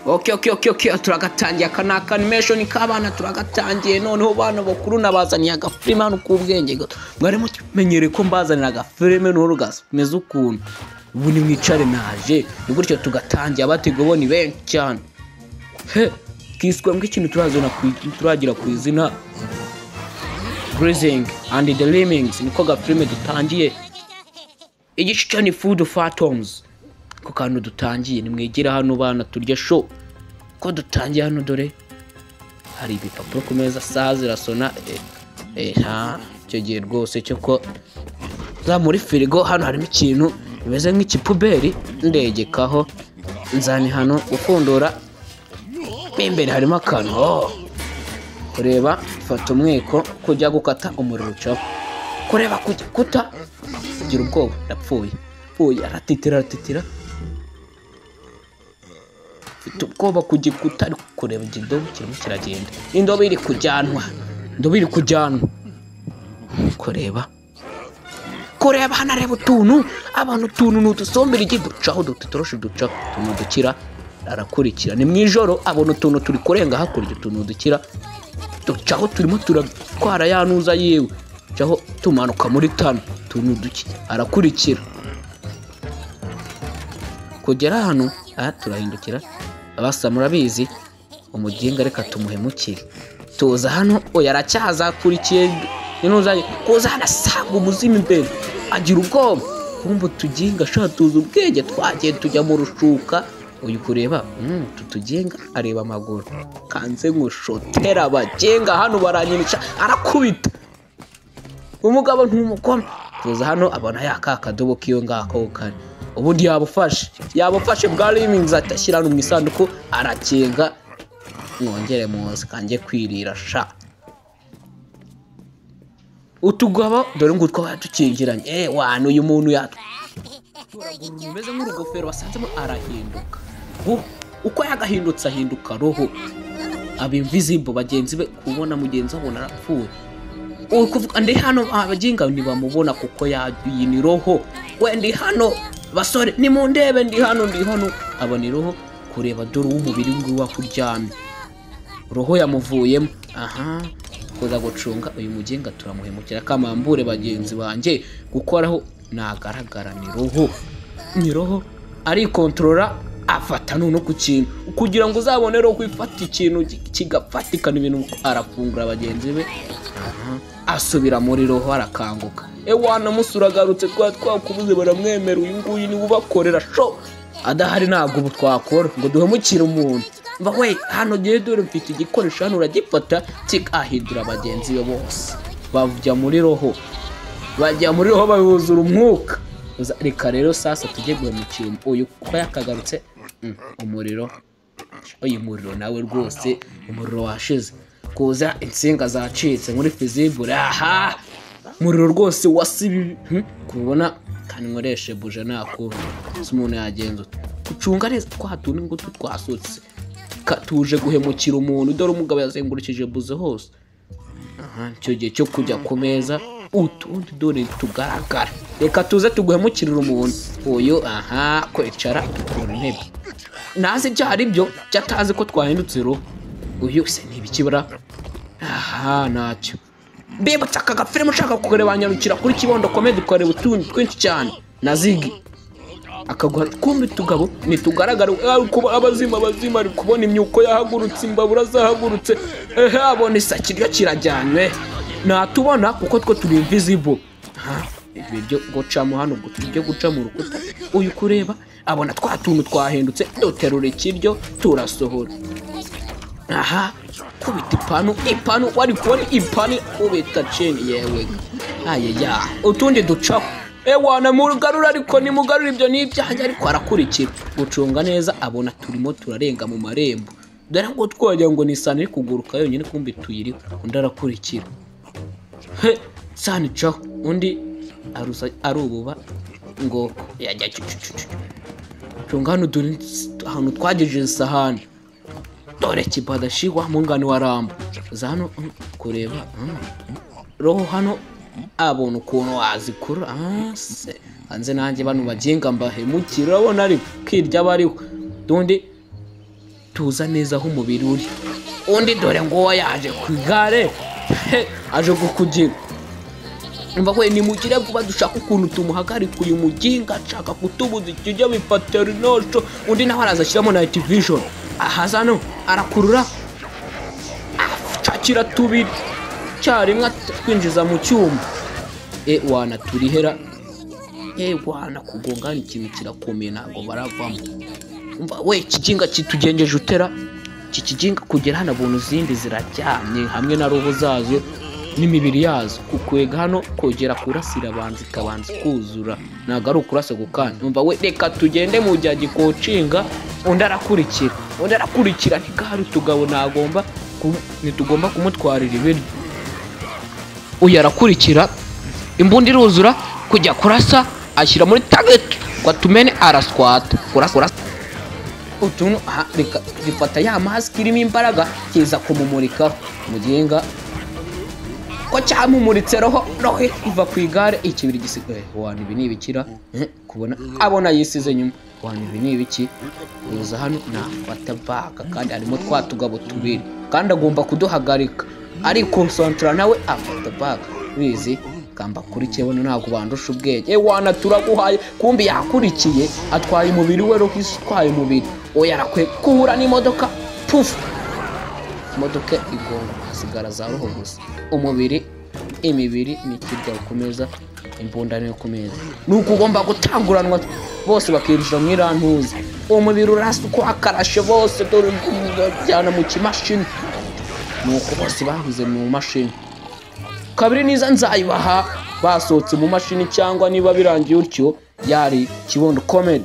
Okay, turagatangiye aka animation k'abana turagatangiye noneho bana bakuru nabazaniye agafilime hano k'ubwenge gato mwari mumenyereye ko mbazanira agafilime n'urugas meze ukuntu ubu ni mwicare naje ni gutyo tugatangiye abatego bo ni benshi cyane kiswe mbw'ikintu turagira ku izina Grazing and the Lemmings niko gafilime dutangiye igice ni Food Phantoms ko kantu dutangiye nimwegera hano bana turya show ko dutangiye hano dore hari ibipapuro ku meza saha zirasona cyo gihe rwose cyo ko za muri firigo hano harimo ikintu bimeze nk'ikipuberi ndegekaho nzani hano ufundura imbere harimo akantu kureba fata umweko kujya gukata umuriro ucaho kureba kuta kugira ubwoba ndapfuye aratitira mfite ubwoba kugikuta ariko kureba ikidobo kirimo kiragenda indobo iri kujyanwa kureba hano areba utuntu abantu utuntu n'udusombera igiducaho dutoroshe ducaho utuntu dukira arakurikira ni mwijoro abona utuntu turi kurenga hakurya utuntu dukira ducaho turimo turatwara yanuza yewe caho tumanuka muri tano utuntu duki arakurikira kugera hano turahindukira abasa murabizi umuginga reka tumuhemukire tuza hano yaracyazakurikiye ninuzanye kuza hanasanga umuzima imbere agira ubwoba kumva tuginga shatuza ubwenge twagiye tujya mu rushuka uyu kureba tutugenga areba amaguru kanze ngushotera abagenga hano baranyinisha arakubita umugabo ntumukoma tuza hano abona yakakadobo kiyo ngako kane ubundi yabufashe bwa Lemmings atashyira no mu isanduku arakenga mwongere muzi kanje kwirira sha utugaba dore ngo twaba tukingiranye wana uyu muntu umeze nk'urugofero basanzemo arahinduka uko yagahindutse ahinduka roho aba invisible bagenzi be kubona mugenzi abona arapfuye ukuvuga ndi hano abaginga ntibamubona kuko yagiye ni roho we ndi hano basore ni mu ndebe ndi hano abona roho kureba dore umubiri ngwi wakuryamye roho yamuvuyemo kuza gucunga uyu mugenga turamuhemukira kamambure bagenzi banje gukoraho nagaragara ni roho ari kontrola afata no ku kintu kugira ngo uzabone roho kwifata ikintu kigafatikana ibintu arafungura bagenzi be asubira muri roho arakanguka wana musuragarutse twakubuze baramwemera uyu nguyu ni ubakorera sho adahari ntabwo ubu twakora ngo duhemukire umuntu mba we hano gihe dore mfite igikoresho hano uragifata kikahindura bagenzi be bose bajya muri roho babuzura umwuka reka rero sasa tujye guhemukira uyu ko yakagarutse umuriro uyu muriro nawe rwose umuriro washize kuza insinga zacitse muri fizibure muriro rwose wasibi kubona kandi nkoreshe buje nakuru umuntu yagenza gucunga neza twatundi ngo twasutse tuje guhemukira umuntu dore umugabo yazengurukije buze hose cyo gihe cyo kujya ku meza utundi dore tugaragara reka tuze tuguhemukirira umuntu uyu kwicara ku ntebe nazi byari byo cyatazi ko twahindutse roho uyu se ntibikibura nacyo mbibutsa aka gafilime ushaka kureba banyarukira kuri Kibondo Comedy ukareba utundi twinshi cyane na Ziggy akaguha kumbi tugabo nitugaragara abazima ari kubona imyuko yahagurutse imbabura zahagurutse abona isaki ryo kirajyanywe natubona kuko two turi invisible ibyo gucamo hano tujye guca mu rukuta uyu kureba abona twatuntu twahindutse duterura ikiryo turasohora kubita ipanu wari kubona ipani ubita cheni yewe utundi ducaho wana mugarura ariko ni mugarura ibyo n'ibyaha ariko arakurikira gucunga neza abona turimo turarenga mu marembo dore ngo twagira ngo ni sane kuguruka yonyine kumbi tuyiri undi arakurikira sane caho undi arububa ngo yajya cunga hano dore hano twagejeje isahani dore kibadashigwa mungani wa Rambo za hano kureba roho hano abona ukuntu wazikura hanze nanjye bano bagenga mbahemukira urabona ari kwirya bariho dundi tuza neza aho umubiri uri. Undi dore ngo yaje ku igare aje kukugira. Umva we nimugire vuba dushaka ukuntu tumuhagarika uyu muginga ashaka kutubuza ikijya bipaterinocho. Undi nawe araza ashyiramo night vision. Ahaza no arakurura cakira tubiri cyarimwe twinjiza mu cyuma. Wana turihera wana kugongana ikintu kirakomeye ntago baravamo. Umva we kijinga kitugengeje utera kijinga kugera hano buntu zindi ziracyamye hamwe na roho zazo n'imibiri yazo kukwega hano kogera kurasira abanzi kabanza kuzura naga ari ukurase gukana. Umva we reka tugende mu jya gikocinga undi arakurikira ntigari tugabo nagomba nitugomba kumutwarira ibiryo. Uyu arakurikira imbundi iruzura kujya kurasa ashyira muri target kwa tumene araswata kurasa utuntu reka gifata ya mask irimo imbaraga kiza kumumurika mugenga ko cyamumuritse roho iva ku igare ikibiri gisigaye. Wana ibi nibikira kubona abona yisize nyuma. Wana ibi nibiki uza hano nafata baka kandi arimo twatugabo tubiri kandi agomba kuduhagarika ari concentrate nawe afata baka bizi kamba kurikiye bona ntago bandusha ubwenge. Wana turaguhaye kumbi yakurikiye atwaye umubiri we roho iswaye umubiri. Oya arakwe kuhura n'imodoka puf imodoka igonga hasigara za roho gusa. Umubiri imibiri nikirya ukomeza imbunda niyo kumeza nuko ugomba gutanguranwa bose bakirinjira mu irantuza. Umubiri urasa uko akarashe bose dore cyana mu kimashini nuko bose bahize mu mashini. Kabiri niza nzayibaha basohotse mu mashini cyangwa niba birangiye utyo yari Kibondo Comedy.